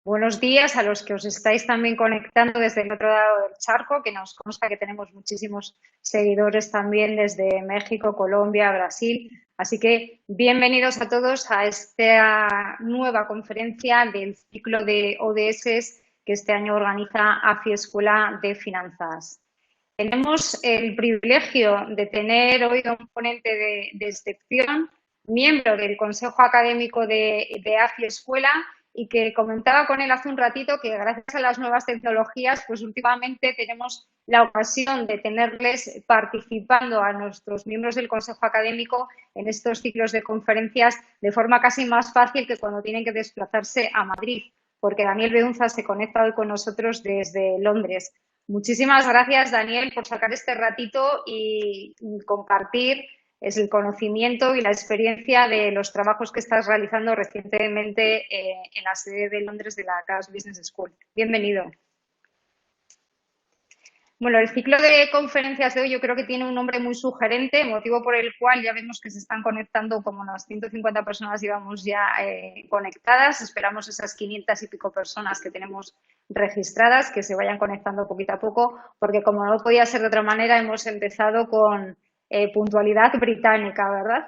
Buenos días a los que os estáis también conectando desde el otro lado del charco, que nos consta que tenemos muchísimos seguidores también desde México, Colombia, Brasil. Así que bienvenidos a todos a esta nueva conferencia del ciclo de ODS que este año organiza AFI Escuela de Finanzas. Tenemos el privilegio de tener hoy a un ponente de excepción, miembro del Consejo Académico de AFI Escuela, y que comentaba con él hace un ratito que gracias a las nuevas tecnologías, pues últimamente tenemos la ocasión de tenerles participando a nuestros miembros del Consejo Académico en estos ciclos de conferencias de forma casi más fácil que cuando tienen que desplazarse a Madrid, porque Daniel Beunza se conecta hoy con nosotros desde Londres. Muchísimas gracias, Daniel, por sacar este ratito y compartir el conocimiento y la experiencia de los trabajos que estás realizando recientemente en la sede de Londres de la Cass Business School. Bienvenido. Bueno, el ciclo de conferencias de hoy yo creo que tiene un nombre muy sugerente, motivo por el cual ya vemos que se están conectando como unas 150 personas llevamos ya conectadas. Esperamos esas 500 y pico personas que tenemos registradas que se vayan conectando poquito a poco, porque como no podía ser de otra manera, hemos empezado con puntualidad británica, ¿verdad?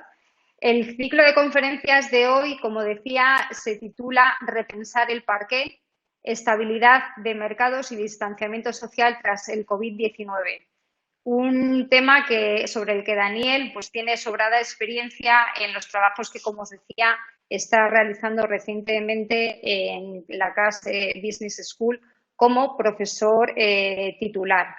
El ciclo de conferencias de hoy, como decía, se titula Repensar el parqué, estabilidad de mercados y distanciamiento social tras el COVID-19. Un tema sobre el que Daniel pues, tiene sobrada experiencia en los trabajos que, como os decía, está realizando recientemente en la Cass Business School como profesor titular.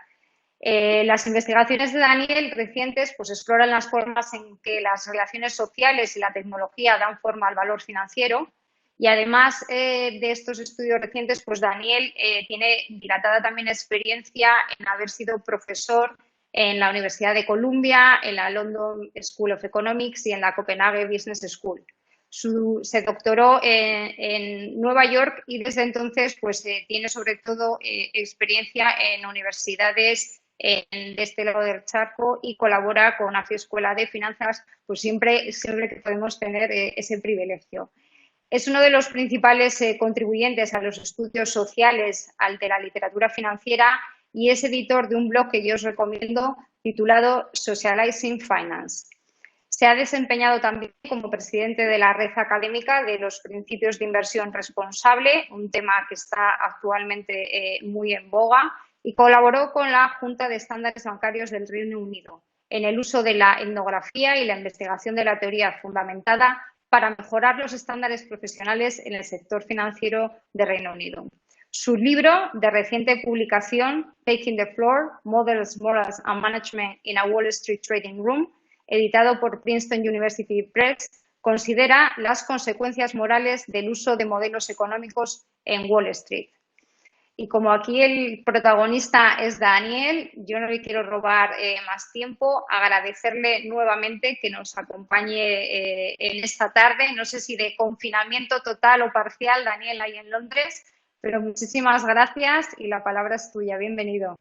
Las investigaciones de Daniel recientes pues, exploran las formas en que las relaciones sociales y la tecnología dan forma al valor financiero. Y además de estos estudios recientes, pues Daniel tiene dilatada también experiencia en haber sido profesor en la Universidad de Columbia, en la London School of Economics y en la Copenhague Business School. Se doctoró en Nueva York y desde entonces pues, tiene sobre todo experiencia en universidades de este lado del charco y colabora con AFI Escuela de Finanzas, pues siempre que podemos tener ese privilegio. Es uno de los principales contribuyentes a los estudios sociales de la literatura financiera y es editor de un blog que yo os recomiendo titulado Socializing Finance. Se ha desempeñado también como presidente de la red académica de los principios de inversión responsable, un tema que está actualmente muy en boga, y colaboró con la Junta de Estándares Bancarios del Reino Unido en el uso de la etnografía y la investigación de la teoría fundamentada para mejorar los estándares profesionales en el sector financiero de Reino Unido. Su libro de reciente publicación, Taking the Floor, Models, Morals and Management in a Wall Street Trading Room, editado por Princeton University Press, considera las consecuencias morales del uso de modelos económicos en Wall Street. Y como aquí el protagonista es Daniel, yo no le quiero robar más tiempo, agradecerle nuevamente que nos acompañe en esta tarde, no sé si de confinamiento total o parcial, Daniel, ahí en Londres, pero muchísimas gracias y la palabra es tuya. Bienvenido.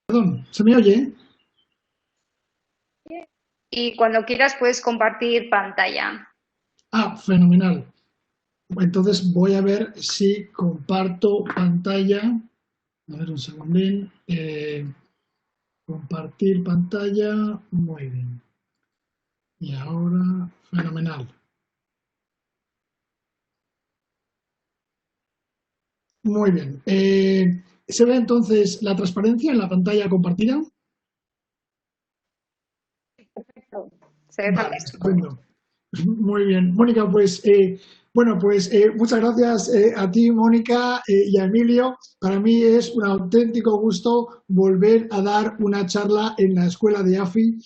Perdón, ¿se me oye? Y cuando quieras puedes compartir pantalla. Ah, fenomenal. Entonces voy a ver si comparto pantalla. A ver un segundín. Compartir pantalla. Muy bien. Y ahora, fenomenal. Muy bien. ¿Se ve entonces la transparencia en la pantalla compartida? Perfecto. Se ve Vale, fantástico. estupendo. Muy bien. Mónica, pues muchas gracias a ti, Mónica, y a Emilio. Para mí es un auténtico gusto volver a dar una charla en la escuela de AFI,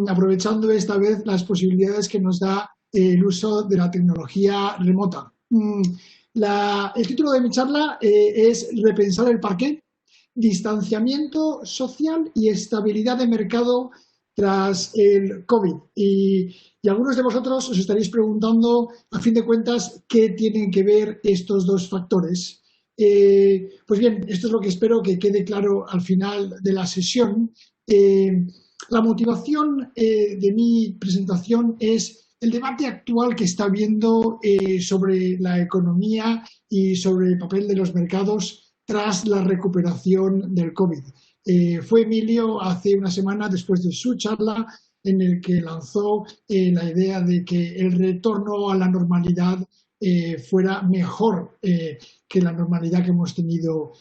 aprovechando esta vez las posibilidades que nos da el uso de la tecnología remota. El título de mi charla es Repensar el parqué, distanciamiento social y estabilidad de mercado tras el COVID. Y algunos de vosotros os estaréis preguntando, a fin de cuentas, ¿qué tienen que ver estos dos factores? Pues bien, esto es lo que espero que quede claro al final de la sesión. La motivación de mi presentación es el debate actual que está habiendo sobre la economía y sobre el papel de los mercados tras la recuperación del COVID. Fue Emilio hace una semana, después de su charla, en el que lanzó la idea de que el retorno a la normalidad fuera mejor que la normalidad que hemos tenido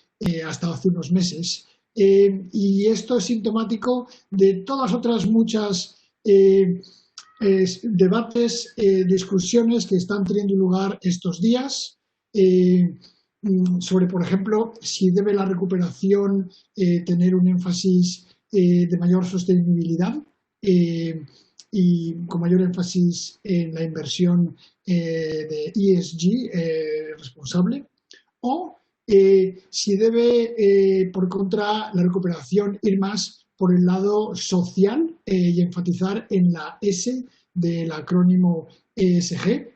hasta hace unos meses. Y esto es sintomático de todas otras muchas debates, discusiones que están teniendo lugar estos días sobre, por ejemplo, si debe la recuperación tener un énfasis de mayor sostenibilidad y con mayor énfasis en la inversión de ESG responsable, o si debe, por contra, la recuperación ir más por el lado social y enfatizar en la S del acrónimo ESG.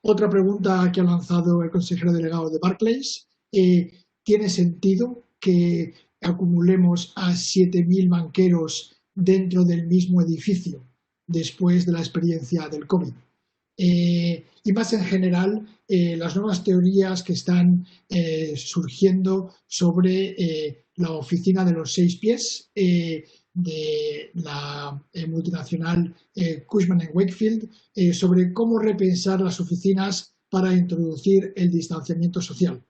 Otra pregunta que ha lanzado el consejero delegado de Barclays: ¿tiene sentido que acumulemos a 7.000 banqueros dentro del mismo edificio después de la experiencia del COVID? Y más en general, las nuevas teorías que están surgiendo sobre la oficina de los 6 pies de la multinacional Cushman & Wakefield, sobre cómo repensar las oficinas para introducir el distanciamiento social.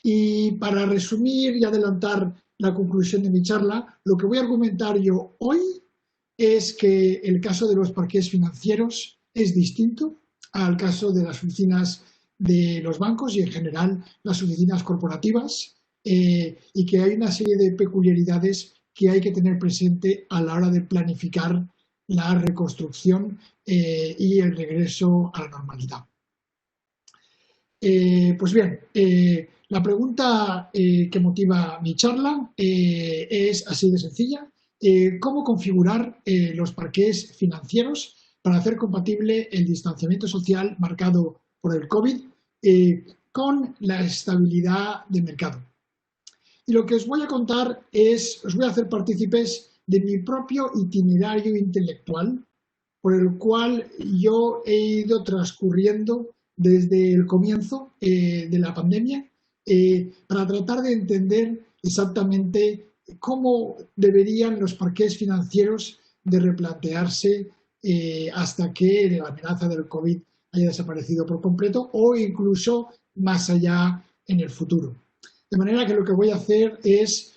Y para resumir y adelantar la conclusión de mi charla, lo que voy a argumentar yo hoy es que el caso de los parqués financieros es distinto al caso de las oficinas de los bancos y en general las oficinas corporativas, y que hay una serie de peculiaridades que hay que tener presente a la hora de planificar la reconstrucción y el regreso a la normalidad. Pues bien, la pregunta que motiva mi charla es así de sencilla: ¿cómo configurar los parqués financieros para hacer compatible el distanciamiento social marcado por el COVID con la estabilidad de mercado? Y lo que os voy a contar os voy a hacer partícipes de mi propio itinerario intelectual, por el cual yo he ido transcurriendo desde el comienzo de la pandemia para tratar de entender exactamente cómo deberían los parqués financieros de replantearse hasta que la amenaza del COVID haya desaparecido por completo o incluso más allá en el futuro. De manera que lo que voy a hacer es,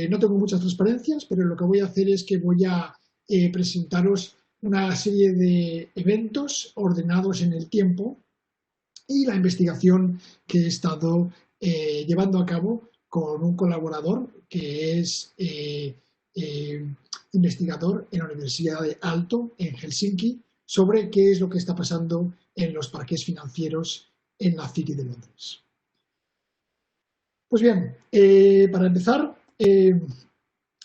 no tengo muchas transparencias, pero lo que voy a hacer es que voy a presentaros una serie de eventos ordenados en el tiempo y la investigación que he estado llevando a cabo con un colaborador que es investigador en la Universidad de Aalto en Helsinki, sobre qué es lo que está pasando en los parques financieros en la City de Londres. Pues bien, para empezar,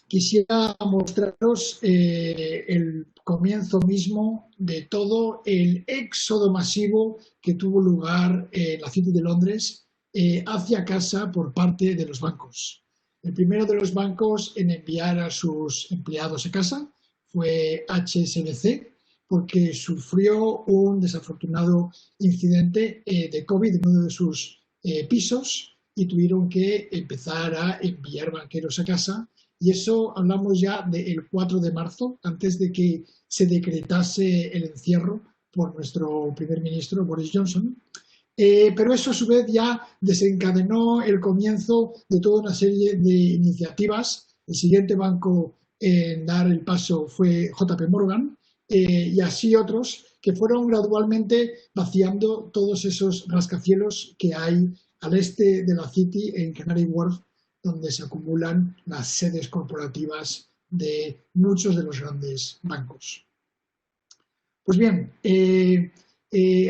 quisiera mostraros el comienzo mismo de todo el éxodo masivo que tuvo lugar en la City de Londres hacia casa por parte de los bancos. El primero de los bancos en enviar a sus empleados a casa fue HSBC, porque sufrió un desafortunado incidente de COVID en uno de sus pisos y tuvieron que empezar a enviar banqueros a casa. Y eso hablamos ya del 4 de marzo, antes de que se decretase el encierro por nuestro primer ministro Boris Johnson. Pero eso a su vez ya desencadenó el comienzo de toda una serie de iniciativas. El siguiente banco en dar el paso fue JP Morgan, y así otros que fueron gradualmente vaciando todos esos rascacielos que hay al este de la City, en Canary Wharf, donde se acumulan las sedes corporativas de muchos de los grandes bancos. Pues bien,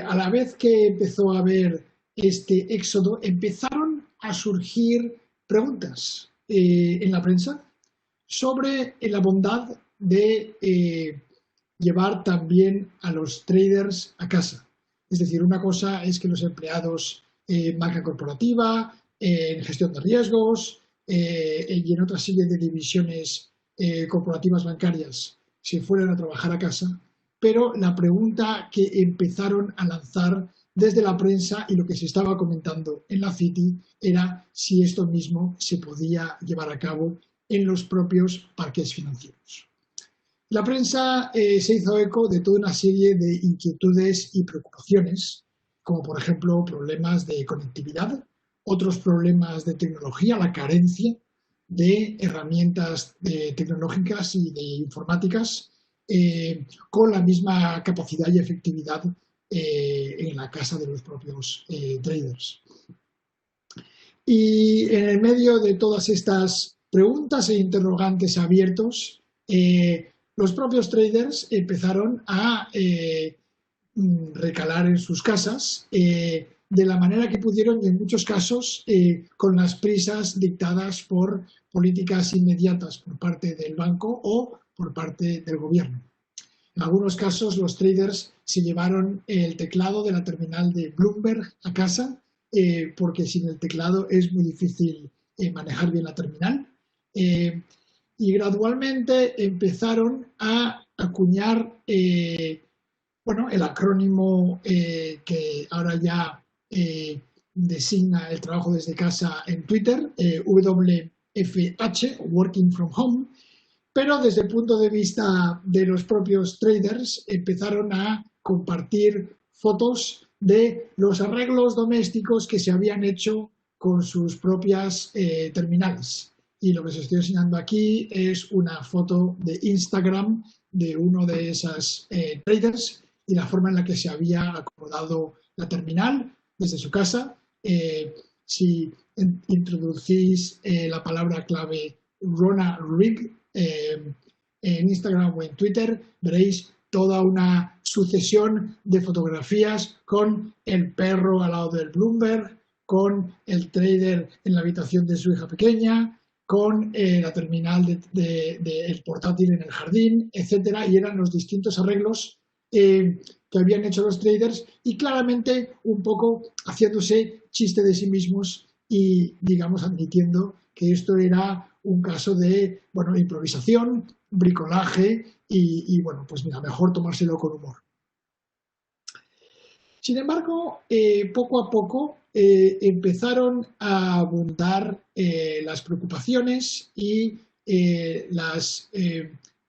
a la vez que empezó a haber este éxodo, empezaron a surgir preguntas en la prensa sobre la bondad de llevar también a los traders a casa. Es decir, una cosa es que los empleados en banca corporativa, en gestión de riesgos y en otra serie de divisiones corporativas bancarias se fueran a trabajar a casa, pero la pregunta que empezaron a lanzar desde la prensa y lo que se estaba comentando en la City era si esto mismo se podía llevar a cabo en los propios parques financieros. La prensa se hizo eco de toda una serie de inquietudes y preocupaciones, como por ejemplo problemas de conectividad, otros problemas de tecnología, la carencia de herramientas tecnológicas y de informáticas con la misma capacidad y efectividad en la casa de los propios traders. Y en el medio de todas estas preguntas e interrogantes abiertos, los propios traders empezaron a recalar en sus casas de la manera que pudieron y en muchos casos con las prisas dictadas por políticas inmediatas por parte del banco o por parte del gobierno. En algunos casos los traders se llevaron el teclado de la terminal de Bloomberg a casa porque sin el teclado es muy difícil manejar bien la terminal. Y gradualmente empezaron a acuñar el acrónimo que ahora ya designa el trabajo desde casa en Twitter, WFH, Working from Home, pero desde el punto de vista de los propios traders empezaron a compartir fotos de los arreglos domésticos que se habían hecho con sus propias terminales. Y lo que os estoy enseñando aquí es una foto de Instagram de uno de esos traders y la forma en la que se había acomodado la terminal desde su casa. Si introducís la palabra clave Rona Rig en Instagram o en Twitter, veréis toda una sucesión de fotografías con el perro al lado del Bloomberg, con el trader en la habitación de su hija pequeña, con la terminal del portátil en el jardín, etcétera, y eran los distintos arreglos que habían hecho los traders y claramente un poco haciéndose chiste de sí mismos y, digamos, admitiendo que esto era un caso de, improvisación, bricolaje y pues mira, mejor tomárselo con humor. Sin embargo, poco a poco empezaron a abundar las preocupaciones y las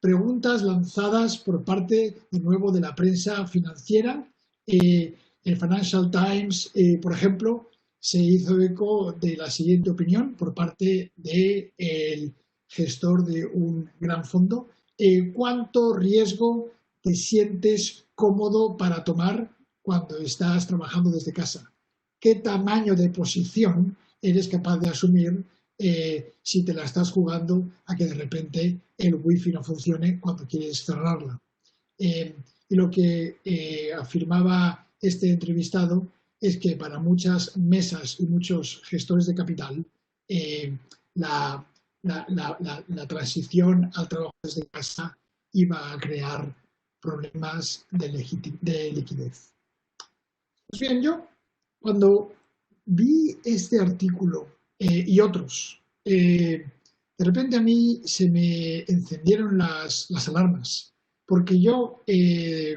preguntas lanzadas por parte, de nuevo, de la prensa financiera. El Financial Times, por ejemplo, se hizo eco de la siguiente opinión por parte del gestor de un gran fondo. ¿Cuánto riesgo te sientes cómodo para tomar cuando estás trabajando desde casa? ¿Qué tamaño de posición eres capaz de asumir si te la estás jugando a que de repente el wifi no funcione cuando quieres cerrarla? Y lo que afirmaba este entrevistado es que para muchas mesas y muchos gestores de capital la transición al trabajo desde casa iba a crear problemas de liquidez. Pues bien, yo cuando vi este artículo y otros, de repente a mí se me encendieron las alarmas, porque yo,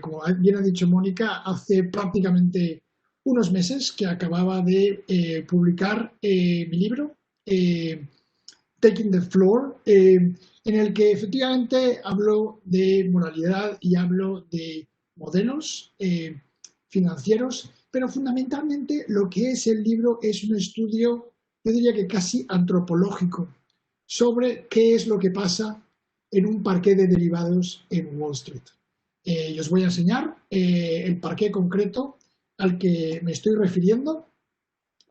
como bien ha dicho Mónica, hace prácticamente unos meses que acababa de publicar mi libro, Taking the Floor, en el que efectivamente hablo de moralidad y hablo de modelos financieros, pero fundamentalmente lo que es el libro es un estudio, yo diría que casi antropológico, sobre qué es lo que pasa en un parqué de derivados en Wall Street. Y os voy a enseñar el parqué concreto al que me estoy refiriendo.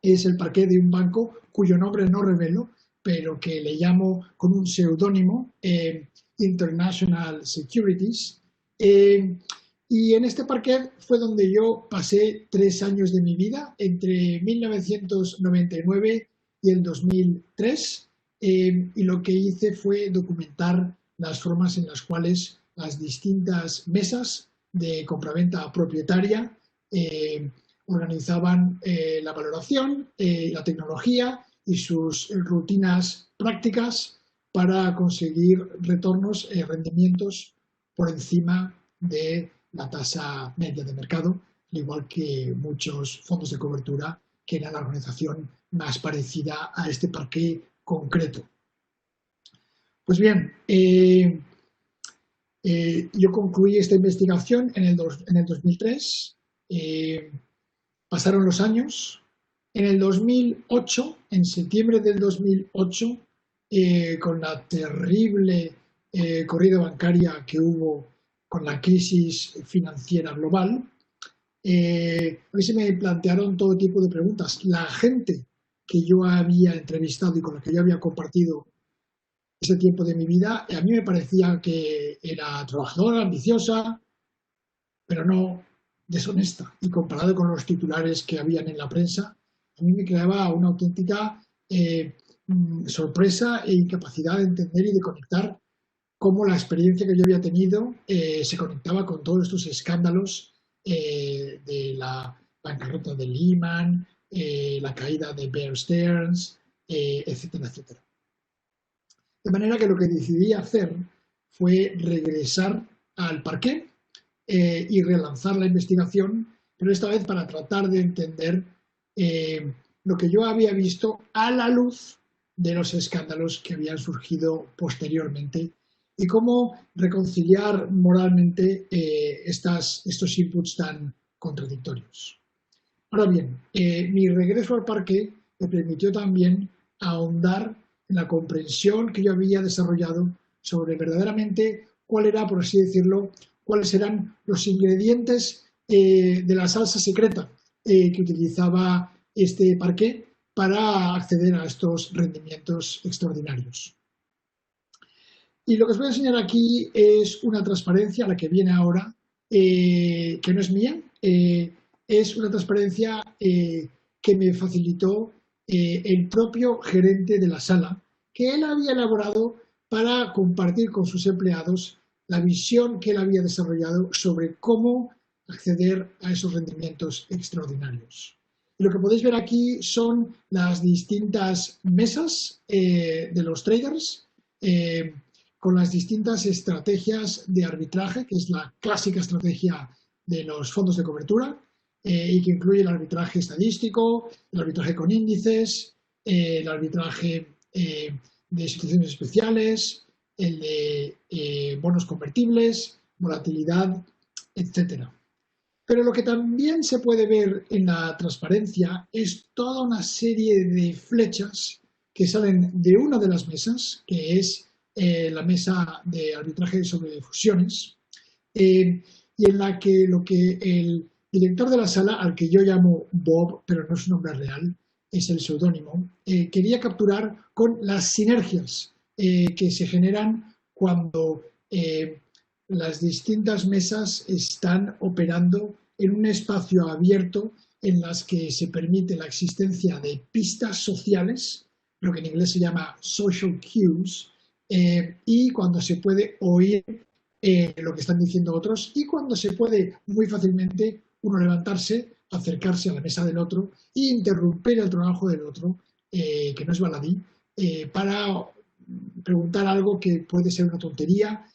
Es el parqué de un banco cuyo nombre no revelo, pero que le llamo con un seudónimo, International Securities. Y en este parquet fue donde yo pasé 3 años de mi vida, entre 1999 y el 2003, y lo que hice fue documentar las formas en las cuales las distintas mesas de compraventa propietaria organizaban la valoración, la tecnología y sus rutinas prácticas para conseguir retornos, rendimientos por encima de la tasa media de mercado, al igual que muchos fondos de cobertura, que era la organización más parecida a este parqué concreto. Pues bien, yo concluí esta investigación en el 2003, pasaron los años. En el 2008, en septiembre del 2008, con la terrible corrida bancaria que hubo con la crisis financiera global, a mí se me plantearon todo tipo de preguntas. La gente que yo había entrevistado y con la que yo había compartido ese tiempo de mi vida, a mí me parecía que era trabajadora, ambiciosa, pero no deshonesta. Y comparado con los titulares que habían en la prensa, a mí me creaba una auténtica sorpresa e incapacidad de entender y de conectar cómo la experiencia que yo había tenido se conectaba con todos estos escándalos de la bancarrota de Lehman, la caída de Bear Stearns, etcétera, etcétera. De manera que lo que decidí hacer fue regresar al parqué y relanzar la investigación, pero esta vez para tratar de entender lo que yo había visto a la luz de los escándalos que habían surgido posteriormente y cómo reconciliar moralmente estos inputs tan contradictorios. Ahora bien, mi regreso al parque me permitió también ahondar en la comprensión que yo había desarrollado sobre verdaderamente cuál era, por así decirlo, cuáles eran los ingredientes de la salsa secreta que utilizaba este parqué para acceder a estos rendimientos extraordinarios. Y lo que os voy a enseñar aquí es una transparencia, la que viene ahora, que no es mía, es una transparencia que me facilitó el propio gerente de la sala, que él había elaborado para compartir con sus empleados la visión que él había desarrollado sobre cómo acceder a esos rendimientos extraordinarios. Y lo que podéis ver aquí son las distintas mesas de los traders con las distintas estrategias de arbitraje, que es la clásica estrategia de los fondos de cobertura y que incluye el arbitraje estadístico, el arbitraje con índices, el arbitraje de situaciones especiales, el de bonos convertibles, volatilidad, etc. Pero lo que también se puede ver en la transparencia es toda una serie de flechas que salen de una de las mesas, que es la mesa de arbitraje sobre fusiones, y en la que lo que el director de la sala, al que yo llamo Bob, pero no es su nombre real, es el seudónimo, quería capturar con las sinergias que se generan cuando las distintas mesas están operando en un espacio abierto en las que se permite la existencia de pistas sociales, lo que en inglés se llama social cues, y cuando se puede oír lo que están diciendo otros y cuando se puede muy fácilmente uno levantarse, acercarse a la mesa del otro e interrumpir el trabajo del otro, que no es baladí, para preguntar algo que puede ser una tontería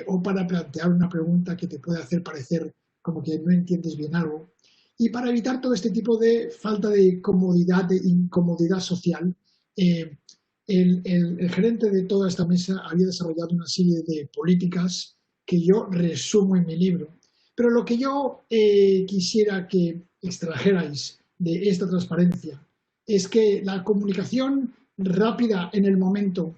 o para plantear una pregunta que te puede hacer parecer como que no entiendes bien algo. Y para evitar todo este tipo de falta de comodidad, de incomodidad social, el gerente de toda esta mesa había desarrollado una serie de políticas que yo resumo en mi libro. Pero lo que yo quisiera que extrajerais de esta transparencia es que la comunicación rápida en el momento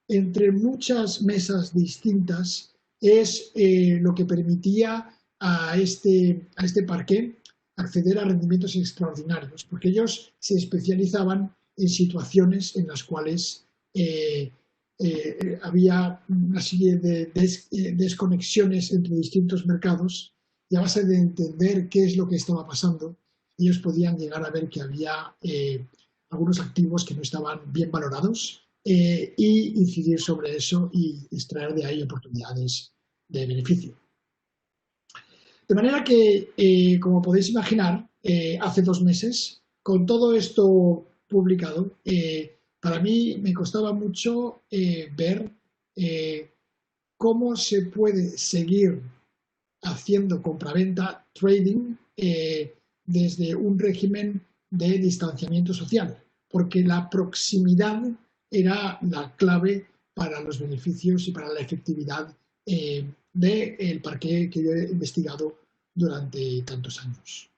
entre muchas mesas distintas es lo que permitía a este parqué acceder a rendimientos extraordinarios, porque ellos se especializaban en situaciones en las cuales había una serie de desconexiones entre distintos mercados y a base de entender qué es lo que estaba pasando, ellos podían llegar a ver que había algunos activos que no estaban bien valorados y incidir sobre eso y extraer de ahí oportunidades de beneficio. De manera que, como podéis imaginar, hace 2 meses, con todo esto publicado, para mí me costaba mucho ver cómo se puede seguir haciendo compraventa, trading, desde un régimen de distanciamiento social, porque la proximidad era la clave para los beneficios y para la efectividad del parqué que yo he investigado durante tantos años.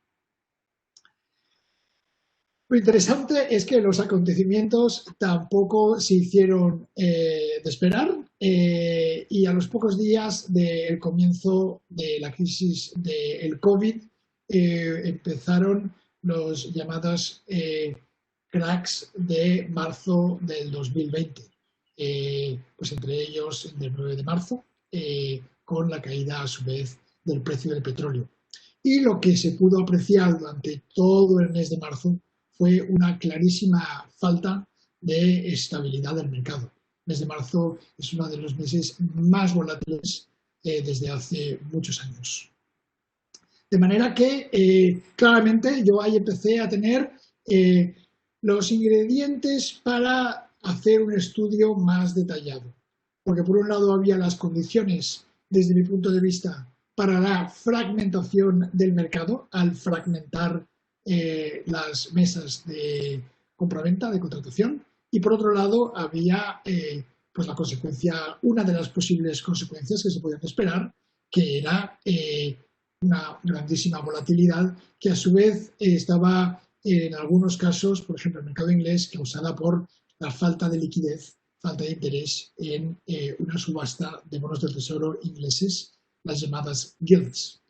Lo interesante es que los acontecimientos tampoco se hicieron de esperar y a los pocos días del comienzo de la crisis del COVID empezaron los llamados cracks de marzo del 2020, pues entre ellos el del 9 de marzo, con la caída a su vez del precio del petróleo. Y lo que se pudo apreciar durante todo el mes de marzo fue una clarísima falta de estabilidad del mercado. El mes de marzo es uno de los meses más volátiles desde hace muchos años. De manera que claramente yo ahí empecé a tener los ingredientes para hacer un estudio más detallado. Porque por un lado había las condiciones, desde mi punto de vista, para la fragmentación del mercado, al fragmentar las mesas de compraventa, de contratación, y por otro lado había pues la consecuencia, una de las posibles consecuencias que se podían esperar, que era una grandísima volatilidad que a su vez estaba en algunos casos, por ejemplo el mercado inglés, causada por la falta de liquidez, falta de interés en una subasta de bonos del tesoro ingleses, las llamadas gilts.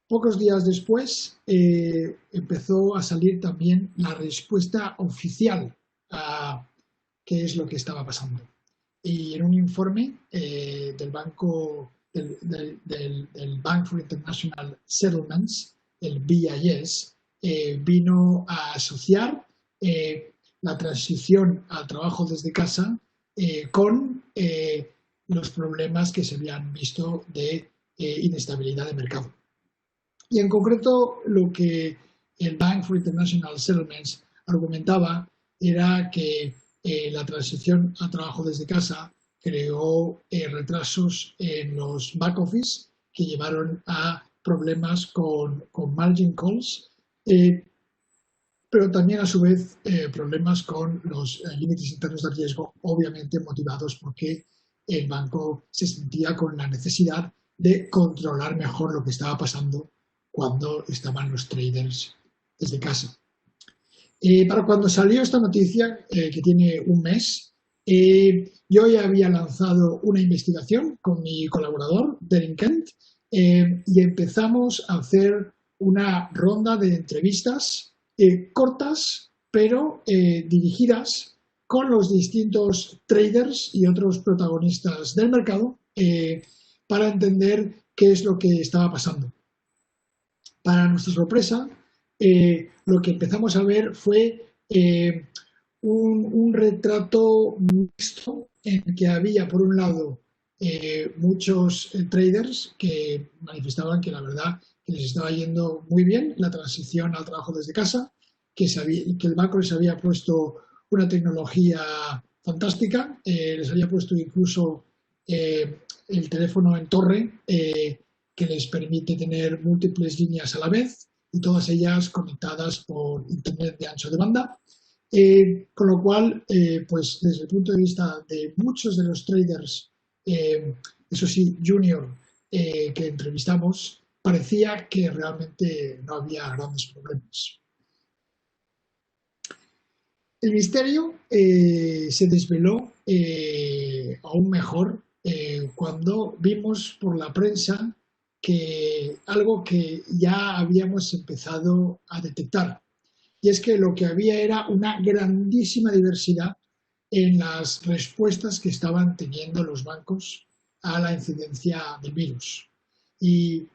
Pocos días después empezó a salir también la respuesta oficial a qué es lo que estaba pasando. Y en un informe del Bank for International Settlements, el BIS, vino a asociar la transición al trabajo desde casa con los problemas que se habían visto de inestabilidad de mercado. Y en concreto lo que el Bank for International Settlements argumentaba era que la transición a trabajo desde casa creó retrasos en los back office que llevaron a problemas con margin calls, pero también a su vez problemas con los límites internos de riesgo, obviamente motivados porque el banco se sentía con la necesidad de controlar mejor lo que estaba pasando cuando estaban los traders desde casa. Para cuando salió esta noticia, que tiene un mes, yo ya había lanzado una investigación con mi colaborador, Derin Kent, y empezamos a hacer una ronda de entrevistas cortas, pero dirigidas con los distintos traders y otros protagonistas del mercado para entender qué es lo que estaba pasando. Para nuestra sorpresa, lo que empezamos a ver fue un retrato mixto en que había, por un lado, muchos traders que manifestaban que la verdad que les estaba yendo muy bien la transición al trabajo desde casa, que el banco les había puesto una tecnología fantástica, les había puesto incluso el teléfono en torre que les permite tener múltiples líneas a la vez y todas ellas conectadas por internet de ancho de banda. Con lo cual, pues desde el punto de vista de muchos de los traders, eso sí, junior, que entrevistamos, parecía que realmente no había grandes problemas. El misterio se desveló aún mejor cuando vimos por la prensa que algo que ya habíamos empezado a detectar, y es que lo que había era una grandísima diversidad en las respuestas que estaban teniendo los bancos a la incidencia del virus. Y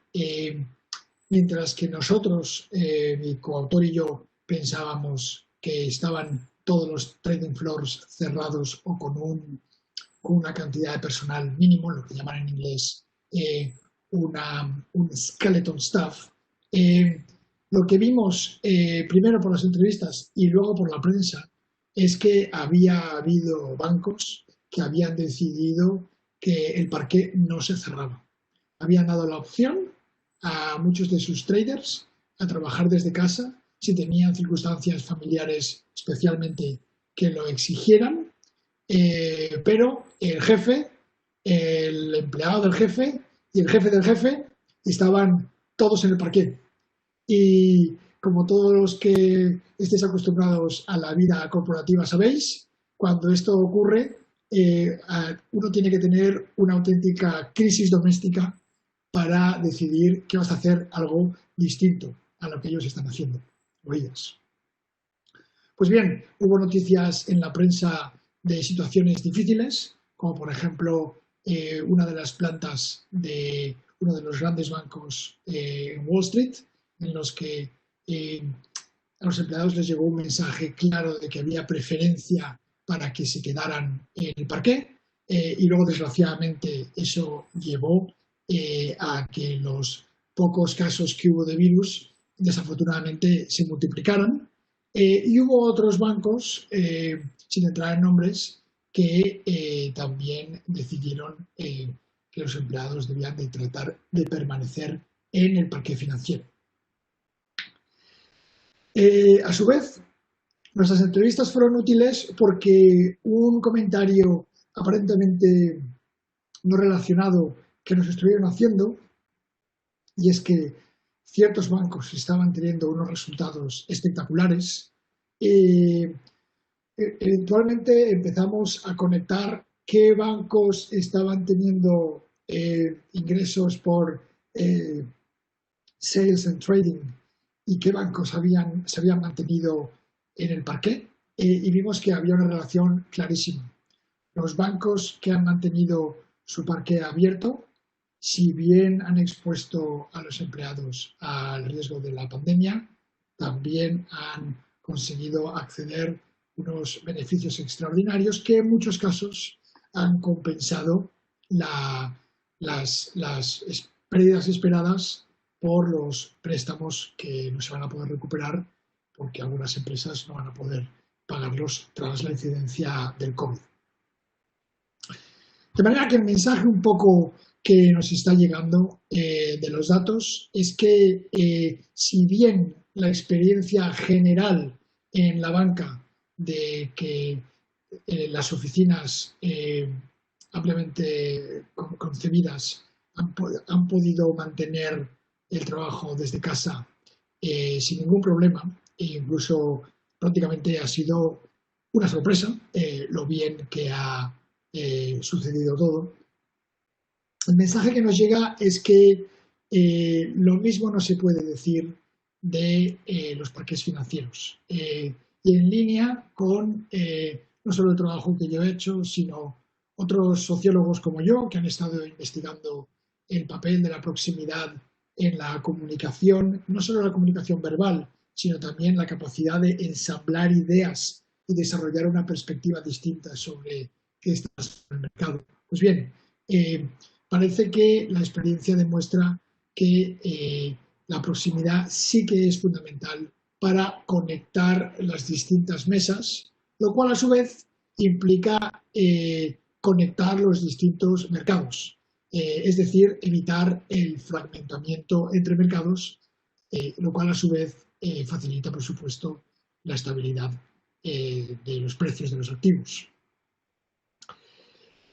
mientras que nosotros, mi coautor y yo, pensábamos que estaban todos los trading floors cerrados o con una cantidad de personal mínimo, lo que llaman en inglés un skeleton staff, Lo que vimos primero por las entrevistas y luego por la prensa es que había habido bancos que habían decidido que el parqué no se cerraba. Habían dado la opción a muchos de sus traders a trabajar desde casa si tenían circunstancias familiares especialmente que lo exigieran, pero el jefe, el empleado del jefe y el jefe del jefe estaban todos en el parqué. Y como todos los que estéis acostumbrados a la vida corporativa sabéis, cuando esto ocurre, uno tiene que tener una auténtica crisis doméstica para decidir que vas a hacer algo distinto a lo que ellos están haciendo, o ellas. Pues bien, hubo noticias en la prensa de situaciones difíciles, como por ejemplo una de las plantas de uno de los grandes bancos en Wall Street, en los que a los empleados les llegó un mensaje claro de que había preferencia para que se quedaran en el parqué, y luego desgraciadamente eso llevó a que los pocos casos que hubo de virus desafortunadamente se multiplicaran, y hubo otros bancos, sin entrar en nombres, que también decidieron que los empleados debían de tratar de permanecer en el parqué financiero. A su vez, nuestras entrevistas fueron útiles porque un comentario aparentemente no relacionado que nos estuvieron haciendo, y es que ciertos bancos estaban teniendo unos resultados espectaculares, eventualmente empezamos a conectar qué bancos estaban teniendo ingresos por sales and trading y qué bancos se habían mantenido en el parqué, y vimos que había una relación clarísima. Los bancos que han mantenido su parqué abierto, si bien han expuesto a los empleados al riesgo de la pandemia, también han conseguido acceder a unos beneficios extraordinarios que en muchos casos han compensado las pérdidas esperadas por los préstamos que no se van a poder recuperar porque algunas empresas no van a poder pagarlos tras la incidencia del COVID. De manera que el mensaje un poco que nos está llegando de los datos es que si bien la experiencia general en la banca de que las oficinas ampliamente concebidas han podido mantener el trabajo desde casa sin ningún problema, e incluso prácticamente ha sido una sorpresa lo bien que ha sucedido todo. El mensaje que nos llega es que lo mismo no se puede decir de los parques financieros. Y en línea con no solo el trabajo que yo he hecho, sino otros sociólogos como yo que han estado investigando el papel de la proximidad en la comunicación, no solo la comunicación verbal, sino también la capacidad de ensamblar ideas y desarrollar una perspectiva distinta sobre qué está pasando en el mercado. Pues bien, parece que la experiencia demuestra que la proximidad sí que es fundamental para conectar las distintas mesas, lo cual a su vez implica conectar los distintos mercados, es decir, evitar el fragmentamiento entre mercados, lo cual a su vez facilita, por supuesto, la estabilidad de los precios de los activos.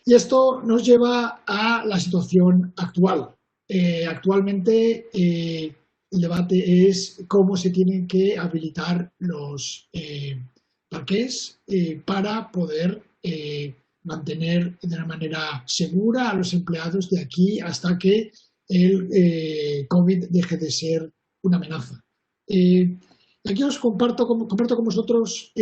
Y esto nos lleva a la situación actual. Actualmente el debate es cómo se tienen que habilitar los parqués para poder mantener de una manera segura a los empleados de aquí hasta que el COVID deje de ser una amenaza. Aquí os comparto con vosotros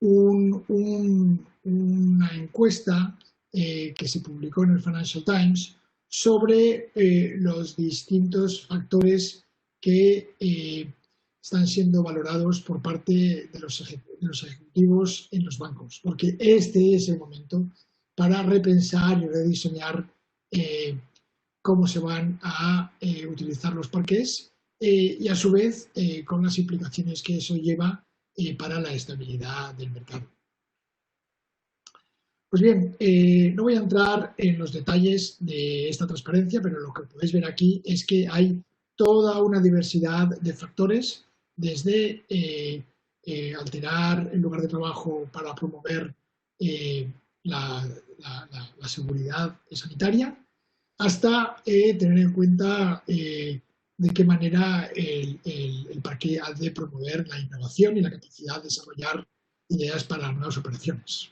una encuesta que se publicó en el Financial Times sobre los distintos factores que están siendo valorados por parte de los ejecutivos en los bancos, porque este es el momento para repensar y rediseñar cómo se van a utilizar los parqués y a su vez con las implicaciones que eso lleva para la estabilidad del mercado. Pues bien, no voy a entrar en los detalles de esta transparencia, pero lo que podéis ver aquí es que hay toda una diversidad de factores, desde alterar el lugar de trabajo para promover la seguridad sanitaria, hasta tener en cuenta de qué manera el parque ha de promover la innovación y la capacidad de desarrollar ideas para nuevas operaciones.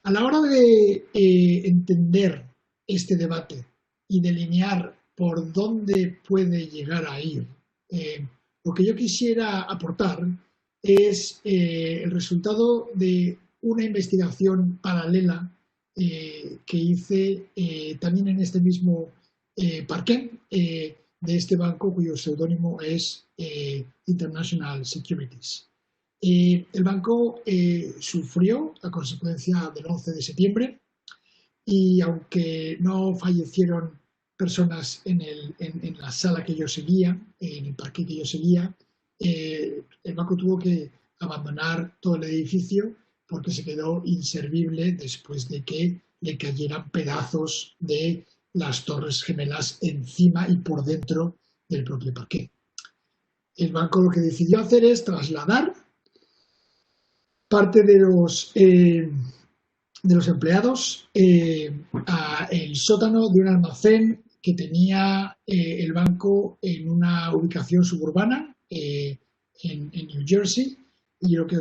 A la hora de entender este debate y delinear por dónde puede llegar a ir, lo que yo quisiera aportar es el resultado de una investigación paralela que hice también en este mismo parque de este banco, cuyo seudónimo es International Securities. El banco sufrió a consecuencia del 11 de septiembre y aunque no fallecieron personas en la sala que yo seguía, en el parque que yo seguía, el banco tuvo que abandonar todo el edificio porque se quedó inservible después de que le cayeran pedazos de las torres gemelas encima y por dentro del propio parque. El banco lo que decidió hacer es trasladar parte de los empleados a el sótano de un almacén que tenía el banco en una ubicación suburbana en New Jersey. Y lo que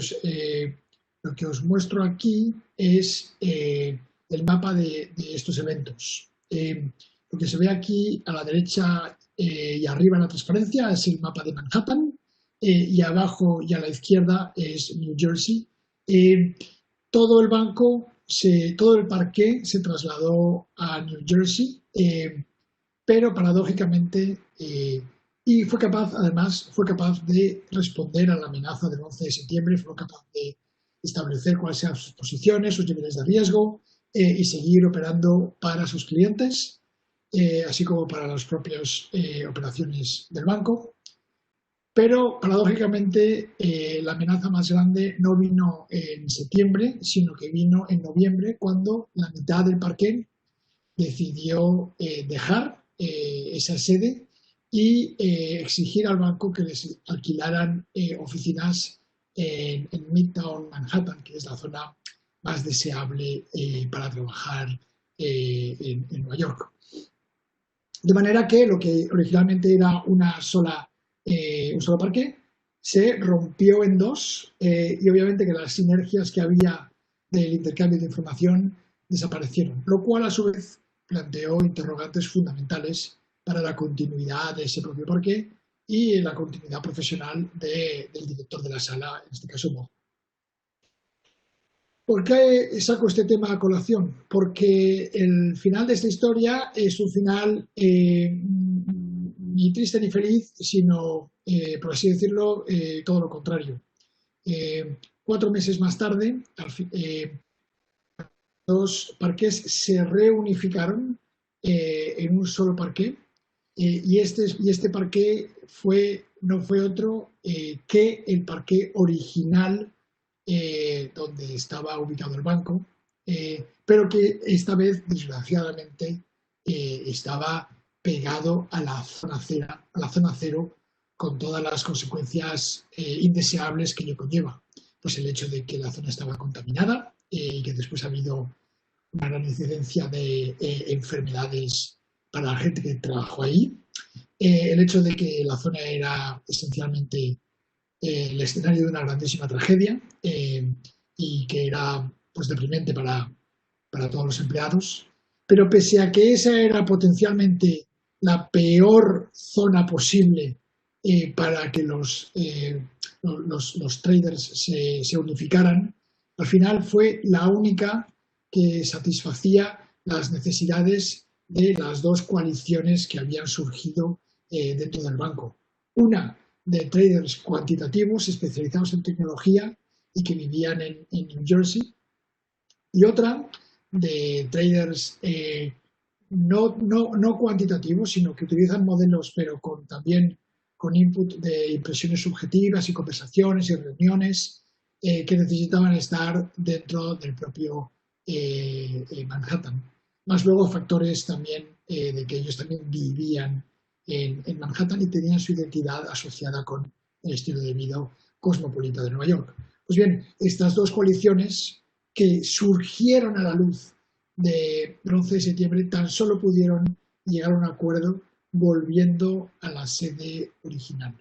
os muestro aquí es el mapa de estos eventos. Lo que se ve aquí a la derecha y arriba en la transparencia es el mapa de Manhattan, y abajo y a la izquierda es New Jersey. Todo el banco, todo el parque se trasladó a New Jersey, pero paradójicamente, y fue capaz de responder a la amenaza del 11 de septiembre, fue capaz de establecer cuáles eran sus posiciones, sus niveles de riesgo y seguir operando para sus clientes, así como para las propias operaciones del banco. Pero, paradójicamente, la amenaza más grande no vino en septiembre, sino que vino en noviembre, cuando la mitad del parque decidió dejar esa sede y exigir al banco que les alquilaran oficinas en Midtown Manhattan, que es la zona más deseable para trabajar en Nueva York. De manera que lo que originalmente era un solo parque se rompió en dos, y obviamente que las sinergias que había del intercambio de información desaparecieron, lo cual a su vez planteó interrogantes fundamentales para la continuidad de ese propio parque y la continuidad profesional del director de la sala, en este caso Mo. ¿Por qué saco este tema a colación? Porque el final de esta historia es un final ni triste ni feliz, sino, por así decirlo, todo lo contrario. 4 meses más tarde, los parques se reunificaron en un solo parque, y este parque no fue otro que el parque original donde estaba ubicado el banco, pero que esta vez, desgraciadamente, estaba pegado a la zona cero, con todas las consecuencias indeseables que ello conlleva. Pues el hecho de que la zona estaba contaminada y que después ha habido una gran incidencia de enfermedades para la gente que trabajó ahí. El hecho de que la zona era esencialmente el escenario de una grandísima tragedia y que era pues deprimente para todos los empleados. Pero pese a que esa era potencialmente la peor zona posible para que los traders se unificaran, al final fue la única que satisfacía las necesidades de las dos coaliciones que habían surgido dentro del banco. Una de traders cuantitativos especializados en tecnología y que vivían en New Jersey, y otra de traders no cuantitativos, sino que utilizan modelos, pero también con input de impresiones subjetivas y conversaciones y reuniones que necesitaban estar dentro del propio Manhattan. Más luego factores también de que ellos también vivían en Manhattan y tenían su identidad asociada con el estilo de vida cosmopolita de Nueva York. Pues bien, estas dos coaliciones que surgieron a la luz del 11 de septiembre tan solo pudieron llegar a un acuerdo volviendo a la sede original.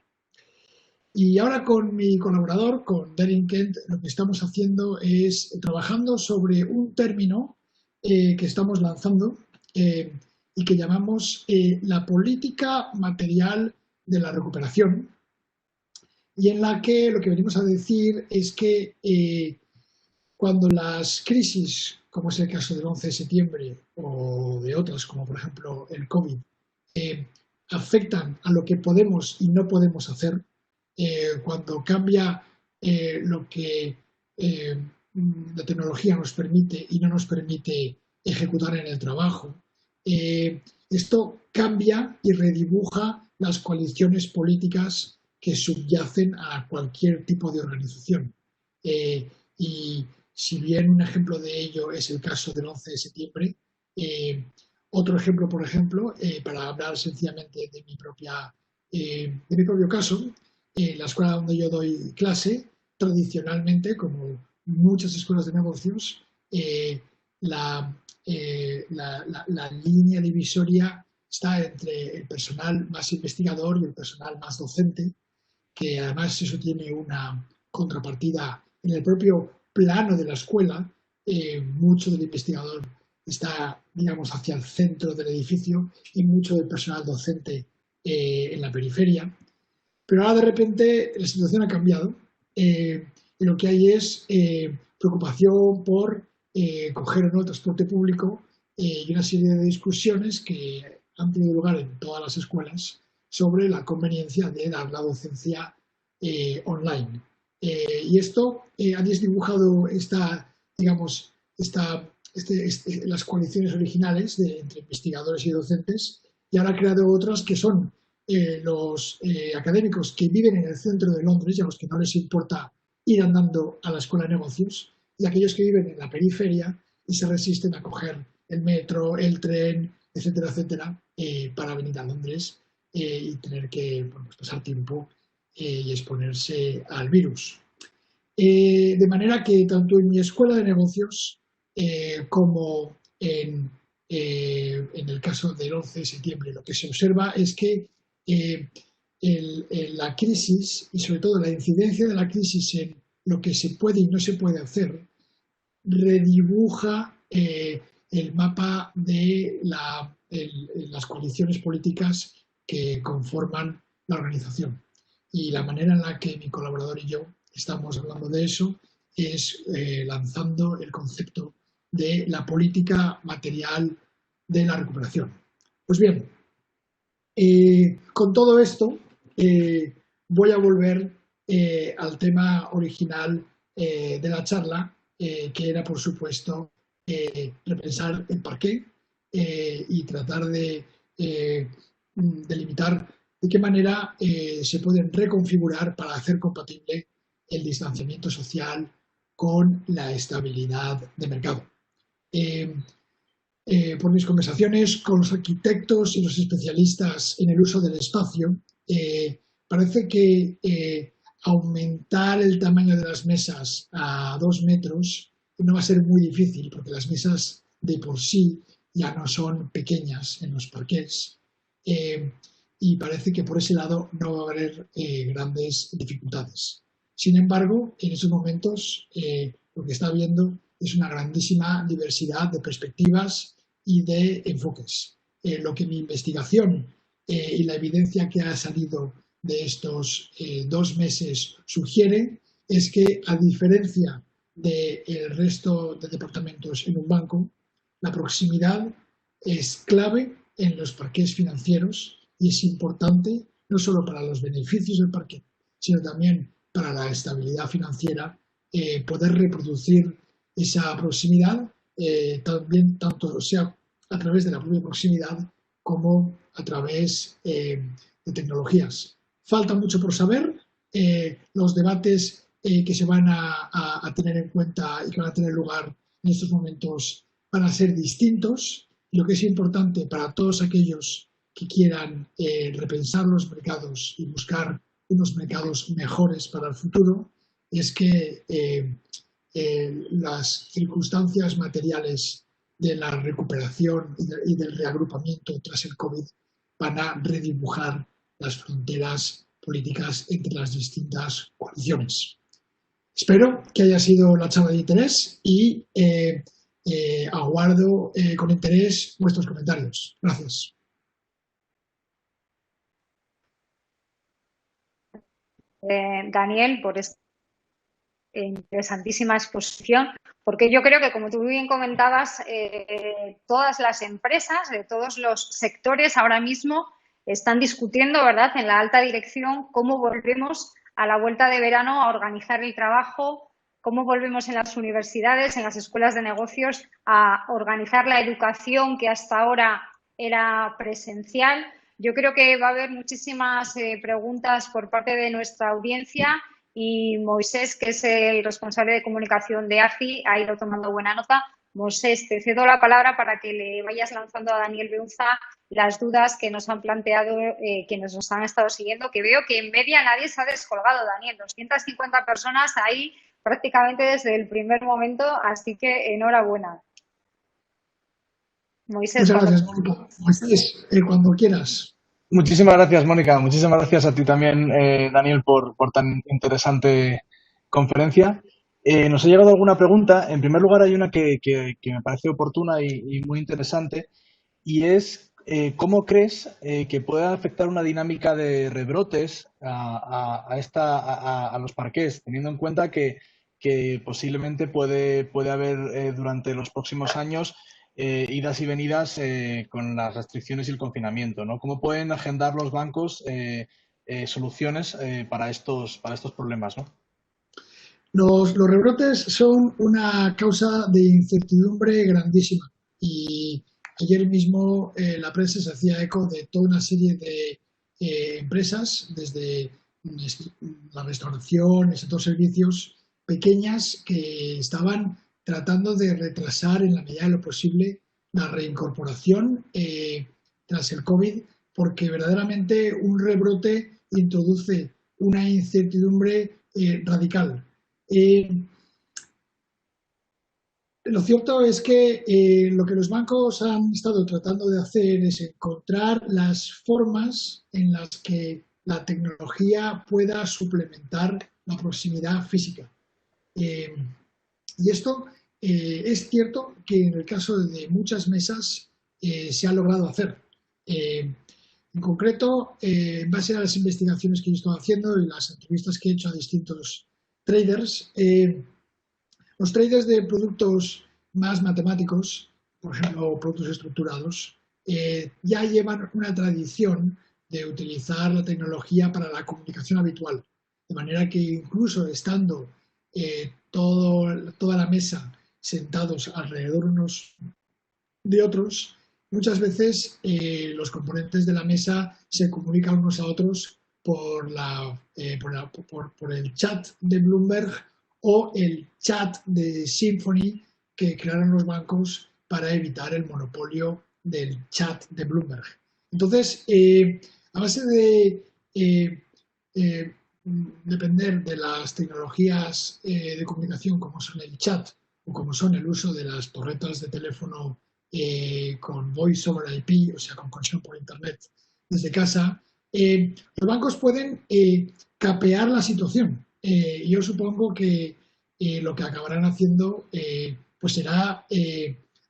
Y ahora con mi colaborador, con Darin Kent, lo que estamos haciendo es trabajando sobre un término que estamos lanzando y que llamamos la política material de la recuperación, y en la que lo que venimos a decir es que cuando las crisis, como es el caso del 11 de septiembre o de otras, como por ejemplo el COVID, afectan a lo que podemos y no podemos hacer, cuando cambia lo que la tecnología nos permite y no nos permite ejecutar en el trabajo, esto cambia y redibuja las coaliciones políticas que subyacen a cualquier tipo de organización. Y si bien un ejemplo de ello es el caso del 11 de septiembre, otro ejemplo, por ejemplo, para hablar sencillamente de mi propio caso, la escuela donde yo doy clase, tradicionalmente, como muchas escuelas de negocios, la línea divisoria está entre el personal más investigador y el personal más docente, que además eso tiene una contrapartida en el propio plano de la escuela. Mucho del investigador está, digamos, hacia el centro del edificio y mucho del personal docente en la periferia. Pero ahora de repente la situación ha cambiado y lo que hay es preocupación por coger o no el transporte público y una serie de discusiones que han tenido lugar en todas las escuelas sobre la conveniencia de dar la docencia online. Y esto ha desdibujado las coaliciones originales entre investigadores y docentes, y ahora ha creado otras que son los académicos que viven en el centro de Londres y a los que no les importa ir andando a la escuela de negocios, y aquellos que viven en la periferia y se resisten a coger el metro, el tren, etcétera, etcétera, para venir a Londres y tener que pasar tiempo y exponerse al virus. De manera que tanto en mi escuela de negocios como en el caso del 11 de septiembre, lo que se observa es que la crisis y sobre todo la incidencia de la crisis en lo que se puede y no se puede hacer redibuja el mapa de las coaliciones políticas que conforman la organización. Y la manera en la que mi colaborador y yo estamos hablando de eso es lanzando el concepto de la política material de la recuperación. Pues bien, con todo esto voy a volver al tema original de la charla, que era, por supuesto, repensar el parqué y tratar de delimitar de qué manera se pueden reconfigurar para hacer compatible el distanciamiento social con la estabilidad de mercado. Por mis conversaciones con los arquitectos y los especialistas en el uso del espacio, parece que aumentar el tamaño de las mesas a 2 metros no va a ser muy difícil, porque las mesas de por sí ya no son pequeñas en los parqués, y parece que por ese lado no va a haber grandes dificultades. Sin embargo, en estos momentos lo que está habiendo es una grandísima diversidad de perspectivas y de enfoques. Lo que mi investigación y la evidencia que ha salido de estos 2 meses sugiere es que, a diferencia del resto de departamentos en un banco, la proximidad es clave en los parqués financieros y es importante no solo para los beneficios del parqué, sino también para la estabilidad financiera, poder reproducir esa proximidad, también tanto sea a través de la propia proximidad como a través de tecnologías. Falta mucho por saber. Los debates que se van a tener en cuenta y que van a tener lugar en estos momentos van a ser distintos. Lo que es importante para todos aquellos que quieran repensar los mercados y buscar unos mercados mejores para el futuro es que las circunstancias materiales de la recuperación y del reagrupamiento tras el COVID van a redibujar las fronteras políticas entre las distintas coaliciones. Espero que haya sido la charla de interés y aguardo con interés vuestros comentarios. Gracias. Daniel, por esta interesantísima exposición, porque yo creo que, como tú bien comentabas, todas las empresas de todos los sectores ahora mismo están discutiendo, ¿verdad?, en la alta dirección cómo volvemos a la vuelta de verano a organizar el trabajo, cómo volvemos en las universidades, en las escuelas de negocios a organizar la educación que hasta ahora era presencial. Yo creo que va a haber muchísimas preguntas por parte de nuestra audiencia y Moisés, que es el responsable de comunicación de AFI, ha ido tomando buena nota. Moisés, te cedo la palabra para que le vayas lanzando a Daniel Beunza las dudas que nos han planteado quienes nos han estado siguiendo, que veo que en media nadie se ha descolgado, Daniel. 250 personas ahí prácticamente desde el primer momento, así que enhorabuena. Moisés, muchas gracias, Mónica. Moisés, cuando quieras. Muchísimas gracias, Mónica. Muchísimas gracias a ti también, Daniel, por tan interesante conferencia. Nos ha llegado alguna pregunta. En primer lugar, hay una que me parece oportuna y muy interesante, y es ¿cómo crees que puede afectar una dinámica de rebrotes a los parqués, teniendo en cuenta que posiblemente puede haber durante los próximos años idas y venidas con las restricciones y el confinamiento, ¿no? ¿Cómo pueden agendar los bancos soluciones para estos problemas, ¿no? Los rebrotes son una causa de incertidumbre grandísima y ayer mismo la prensa se hacía eco de toda una serie de empresas, desde la restauración, el sector servicios, pequeñas que estaban tratando de retrasar en la medida de lo posible la reincorporación tras el COVID, porque verdaderamente un rebrote introduce una incertidumbre radical. Lo cierto es que lo que los bancos han estado tratando de hacer es encontrar las formas en las que la tecnología pueda suplementar la proximidad física. Y esto es cierto que en el caso de muchas mesas se ha logrado hacer. En concreto, en base a las investigaciones que yo he estado haciendo y las entrevistas que he hecho a distintos traders, los traders de productos más matemáticos, por ejemplo, productos estructurados, ya llevan una tradición de utilizar la tecnología para la comunicación habitual. De manera que incluso estando toda la mesa sentados alrededor unos de otros, muchas veces los componentes de la mesa se comunican unos a otros por el chat de Bloomberg o el chat de Symphony que crearon los bancos para evitar el monopolio del chat de Bloomberg. Entonces, a base de depender de las tecnologías de comunicación como son el chat o como son el uso de las torretas de teléfono con Voice over IP, o sea, con conexión por Internet desde casa, los bancos pueden capear la situación. Yo supongo que lo que acabarán haciendo pues será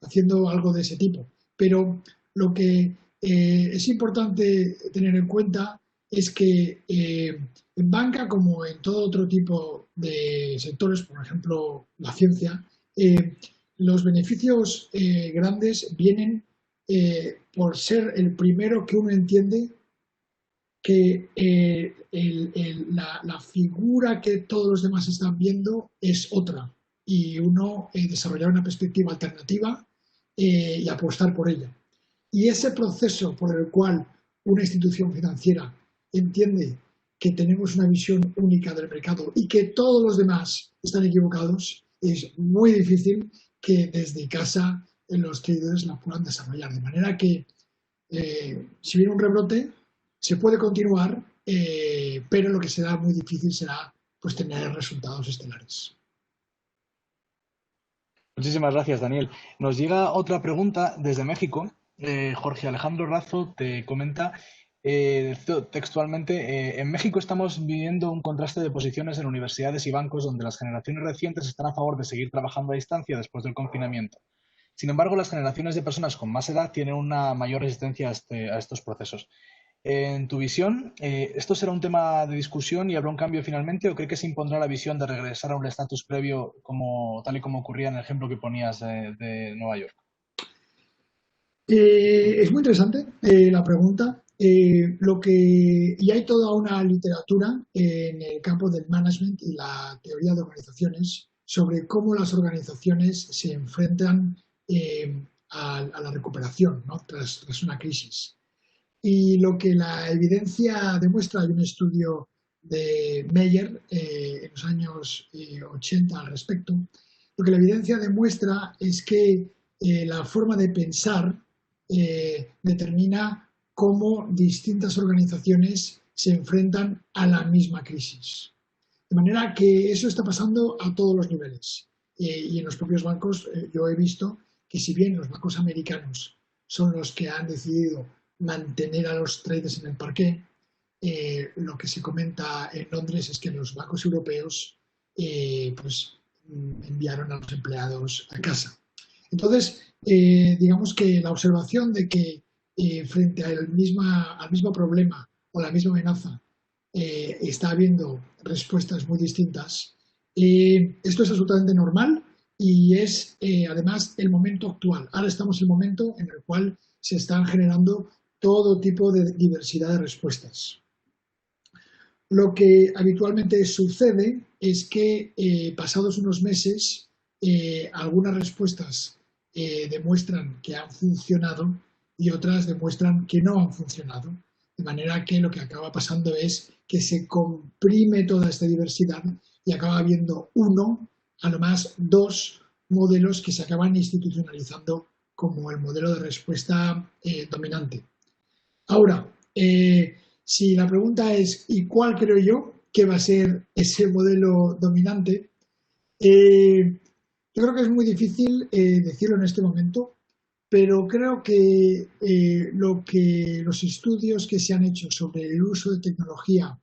haciendo algo de ese tipo. Pero lo que es importante tener en cuenta es que en banca, como en todo otro tipo de sectores, por ejemplo, la ciencia, los beneficios grandes vienen por ser el primero que uno entiende que la figura que todos los demás están viendo es otra y uno desarrollar una perspectiva alternativa y apostar por ella. Y ese proceso por el cual una institución financiera entiende que tenemos una visión única del mercado y que todos los demás están equivocados, es muy difícil que desde casa los traders la puedan desarrollar. De manera que si viene un rebrote, se puede continuar, pero lo que será muy difícil será pues tener resultados estelares. Muchísimas gracias, Daniel. Nos llega otra pregunta desde México. Jorge Alejandro Razo te comenta textualmente, en México estamos viviendo un contraste de posiciones en universidades y bancos donde las generaciones recientes están a favor de seguir trabajando a distancia después del confinamiento. Sin embargo, las generaciones de personas con más edad tienen una mayor resistencia a estos procesos. En tu visión, ¿esto será un tema de discusión y habrá un cambio finalmente o cree que se impondrá la visión de regresar a un estatus previo tal y como ocurría en el ejemplo que ponías de Nueva York? Es muy interesante la pregunta. Y hay toda una literatura en el campo del management y la teoría de organizaciones sobre cómo las organizaciones se enfrentan a la recuperación, ¿no? tras una crisis. Y lo que la evidencia demuestra, hay un estudio de Meyer en los años 80 al respecto, lo que la evidencia demuestra es que la forma de pensar determina cómo distintas organizaciones se enfrentan a la misma crisis. De manera que eso está pasando a todos los niveles. Y en los propios bancos yo he visto que si bien los bancos americanos son los que han decidido mantener a los traders en el parqué, lo que se comenta en Londres es que los bancos europeos pues enviaron a los empleados a casa. Entonces, digamos que la observación de que frente al mismo problema o la misma amenaza está habiendo respuestas muy distintas, esto es absolutamente normal y es además el momento actual. Ahora estamos en el momento en el cual se están generando todo tipo de diversidad de respuestas. Lo que habitualmente sucede es que pasados unos meses algunas respuestas demuestran que han funcionado y otras demuestran que no han funcionado. De manera que lo que acaba pasando es que se comprime toda esta diversidad y acaba habiendo uno, a lo más dos modelos que se acaban institucionalizando como el modelo de respuesta dominante. Ahora, si la pregunta es ¿y cuál creo yo que va a ser ese modelo dominante? Yo creo que es muy difícil decirlo en este momento, pero creo que los estudios que se han hecho sobre el uso de tecnología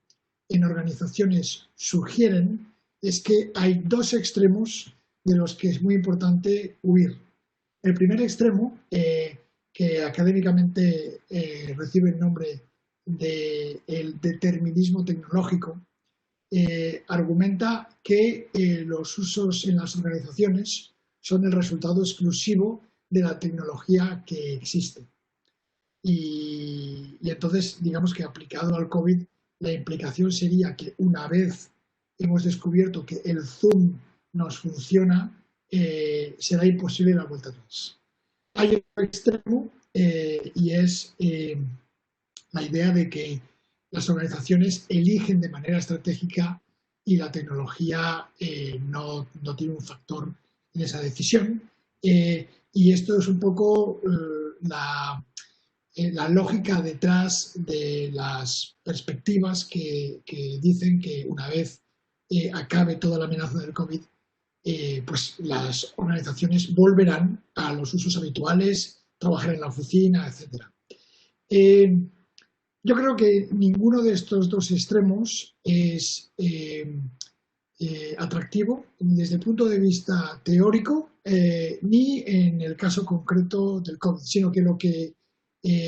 en organizaciones sugieren es que hay dos extremos de los que es muy importante huir. El primer extremo, que académicamente recibe el nombre del determinismo tecnológico, argumenta que los usos en las organizaciones son el resultado exclusivo de la tecnología que existe. Y entonces, digamos que aplicado al COVID, la implicación sería que una vez hemos descubierto que el Zoom nos funciona, será imposible la vuelta atrás. Hay otro extremo y es la idea de que las organizaciones eligen de manera estratégica y la tecnología no tiene un factor en esa decisión. Y esto es un poco la lógica detrás de las perspectivas que dicen que una vez acabe toda la amenaza del COVID, pues las organizaciones volverán a los usos habituales, trabajar en la oficina, etc. Yo creo que ninguno de estos dos extremos es atractivo ni desde el punto de vista teórico ni en el caso concreto del COVID, sino que lo que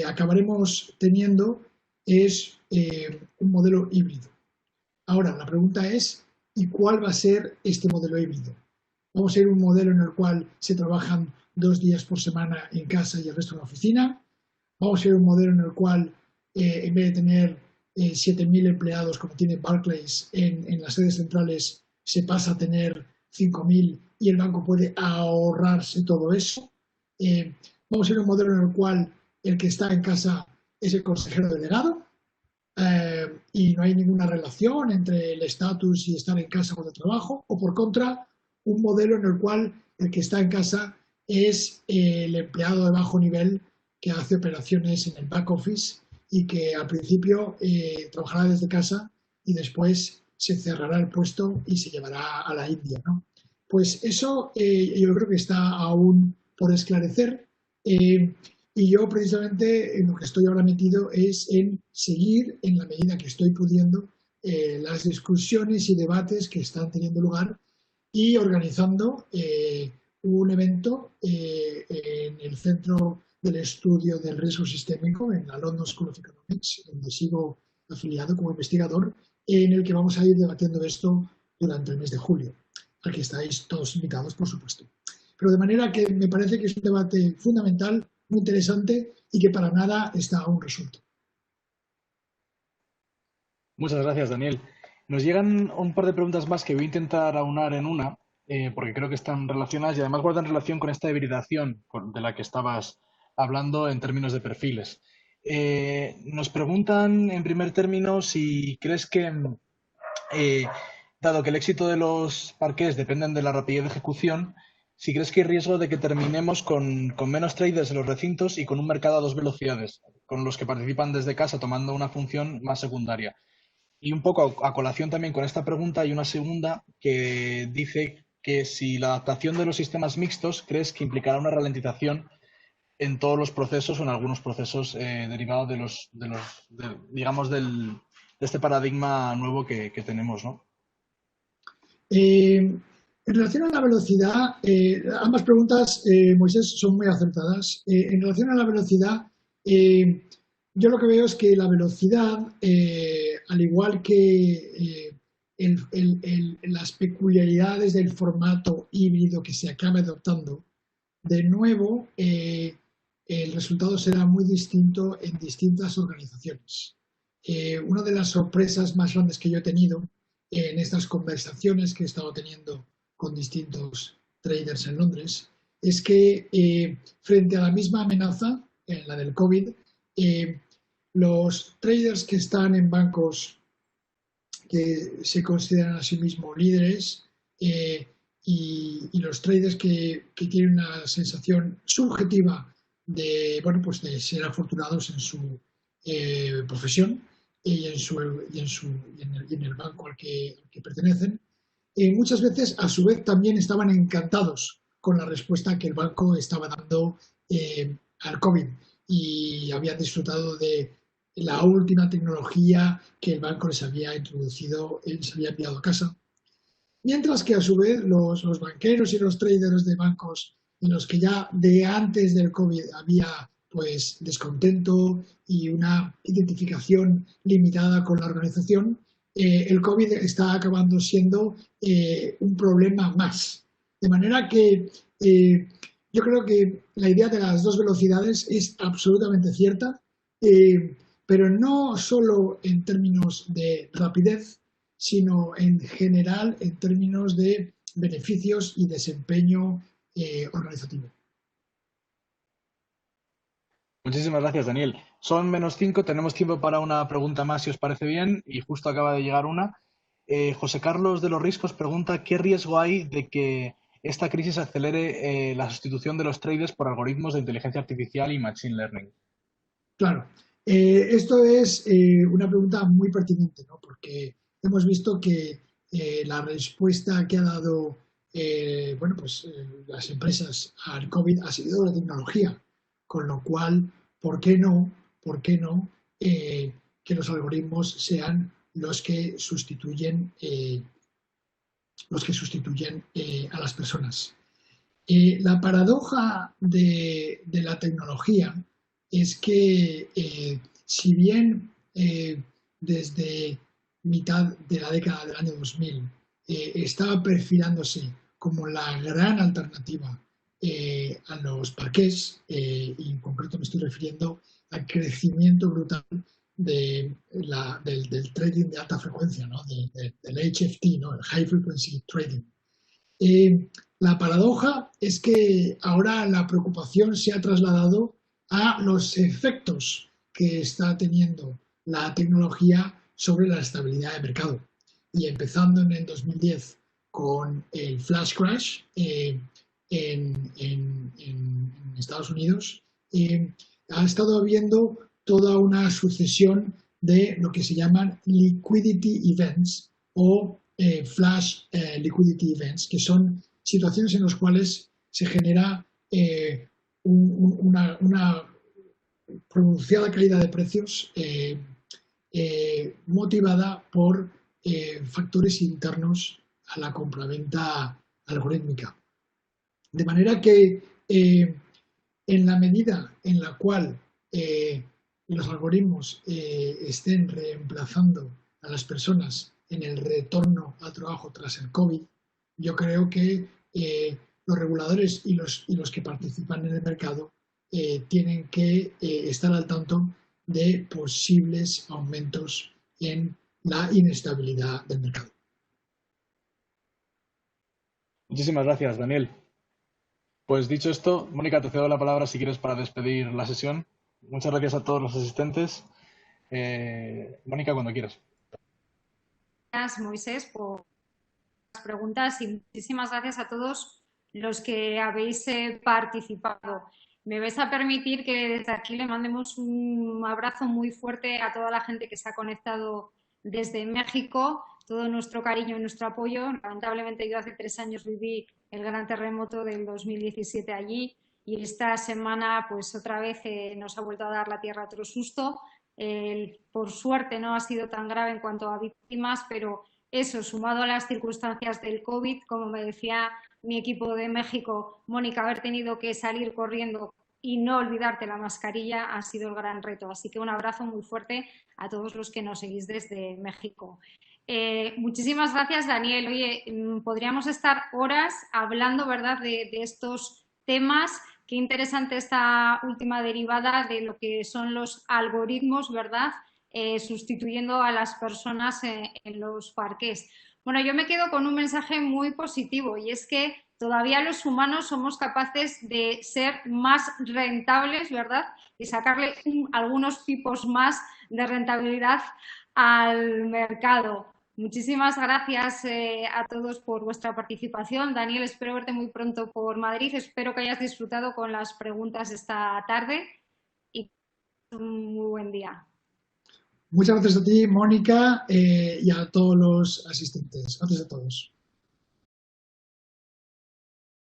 acabaremos teniendo es un modelo híbrido. Ahora, la pregunta es, ¿y cuál va a ser este modelo híbrido? ¿Vamos a ir a un modelo en el cual se trabajan 2 días por semana en casa y el resto en la oficina? ¿Vamos a ir a un modelo en el cual en vez de tener 7.000 empleados como tiene Barclays en las sedes centrales, se pasa a tener 5.000 y el banco puede ahorrarse todo eso? Vamos a ir a un modelo en el cual el que está en casa es el consejero delegado y no hay ninguna relación entre el estatus y estar en casa o de trabajo, o por contra, un modelo en el cual el que está en casa es el empleado de bajo nivel que hace operaciones en el back office y que al principio trabajará desde casa y después se cerrará el puesto y se llevará a la India, ¿no? Pues eso yo creo que está aún por esclarecer y yo precisamente en lo que estoy ahora metido es en seguir en la medida que estoy pudiendo las discusiones y debates que están teniendo lugar y organizando un evento en el Centro del Estudio del Riesgo Sistémico en la London School of Economics, donde sigo afiliado como investigador, en el que vamos a ir debatiendo esto durante el mes de julio. Aquí estáis todos invitados, por supuesto. Pero de manera que me parece que es un debate fundamental, muy interesante y que para nada está aún resuelto. Muchas gracias, Daniel. Nos llegan un par de preguntas más que voy a intentar aunar en una, porque creo que están relacionadas y además guardan relación con esta hibridación de la que estabas hablando en términos de perfiles. Nos preguntan en primer término si crees que, dado que el éxito de los parqués dependen de la rapidez de ejecución, si crees que hay riesgo de que terminemos con menos traders en los recintos y con un mercado a dos velocidades, con los que participan desde casa tomando una función más secundaria. Y un poco a colación también con esta pregunta hay una segunda que dice que si la adaptación de los sistemas mixtos crees que implicará una ralentización en todos los procesos o en algunos procesos derivados digamos, de este paradigma nuevo que tenemos, ¿no? En relación a la velocidad, ambas preguntas, Moisés, son muy acertadas. En relación a la velocidad, yo lo que veo es que la velocidad, al igual que las peculiaridades del formato híbrido que se acabe adoptando, de nuevo, el resultado será muy distinto en distintas organizaciones. Una de las sorpresas más grandes que yo he tenido en estas conversaciones que he estado teniendo con distintos traders en Londres es que frente a la misma amenaza, la del COVID, los traders que están en bancos que se consideran a sí mismos líderes y los traders que tienen una sensación subjetiva de, bueno, pues de ser afortunados en su profesión y en el banco al que pertenecen, muchas veces a su vez también estaban encantados con la respuesta que el banco estaba dando al COVID y habían disfrutado de la última tecnología que el banco les había introducido, les había enviado a casa. Mientras que a su vez los banqueros y los traders de bancos en los que ya de antes del COVID había pues descontento y una identificación limitada con la organización, el COVID está acabando siendo un problema más. De manera que yo creo que la idea de las dos velocidades es absolutamente cierta, pero no solo en términos de rapidez, sino en general en términos de beneficios y desempeño organizativo. Muchísimas gracias, Daniel. Son -5, tenemos tiempo para una pregunta más, si os parece bien, y justo acaba de llegar una. José Carlos de los Riscos pregunta ¿qué riesgo hay de que esta crisis acelere la sustitución de los traders por algoritmos de inteligencia artificial y machine learning? Claro, esto es una pregunta muy pertinente, ¿no? Porque hemos visto que la respuesta que ha dado bueno, pues, las empresas al COVID ha sido la tecnología, con lo cual, ¿por qué no que los algoritmos sean los que sustituyen a las personas? La paradoja de la tecnología es que si bien desde mitad de la década del año 2000 estaba perfilándose como la gran alternativa a los parqués, y en concreto me estoy refiriendo al crecimiento brutal del trading de alta frecuencia, ¿no? del HFT, ¿no? El High Frequency Trading. La paradoja es que ahora la preocupación se ha trasladado a los efectos que está teniendo la tecnología sobre la estabilidad de mercado. Y empezando en el 2010 con el flash crash en Estados Unidos, ha estado habiendo toda una sucesión de lo que se llaman liquidity events o flash liquidity events, que son situaciones en las cuales se genera una pronunciada caída de precios motivada por factores internos a la compraventa algorítmica. De manera que en la medida en la cual los algoritmos estén reemplazando a las personas en el retorno al trabajo tras el COVID, yo creo que los reguladores y los que participan en el mercado tienen que estar al tanto de posibles aumentos en la inestabilidad del mercado. Muchísimas gracias, Daniel. Pues dicho esto, Mónica, te cedo la palabra si quieres para despedir la sesión. Muchas gracias a todos los asistentes. Mónica, cuando quieras. Gracias, Moisés, por las preguntas y muchísimas gracias a todos los que habéis participado. Me vais a permitir que desde aquí le mandemos un abrazo muy fuerte a toda la gente que se ha conectado desde México, todo nuestro cariño y nuestro apoyo. Lamentablemente yo hace 3 años viví el gran terremoto del 2017 allí y esta semana pues otra vez nos ha vuelto a dar la tierra otro susto. Por suerte no ha sido tan grave en cuanto a víctimas, pero eso sumado a las circunstancias del COVID, como me decía mi equipo de México, Mónica, haber tenido que salir corriendo y no olvidarte la mascarilla ha sido el gran reto. Así que un abrazo muy fuerte a todos los que nos seguís desde México. Muchísimas gracias, Daniel. Oye, podríamos estar horas hablando, ¿verdad?, de estos temas. Qué interesante esta última derivada de lo que son los algoritmos, ¿verdad?, sustituyendo a las personas en los parques. Bueno, yo me quedo con un mensaje muy positivo y es que todavía los humanos somos capaces de ser más rentables, ¿verdad?, y sacarle algunos pipos más de rentabilidad al mercado. Muchísimas gracias a todos por vuestra participación. Daniel, espero verte muy pronto por Madrid. Espero que hayas disfrutado con las preguntas esta tarde y un muy buen día. Muchas gracias a ti, Mónica, y a todos los asistentes. Gracias a todos.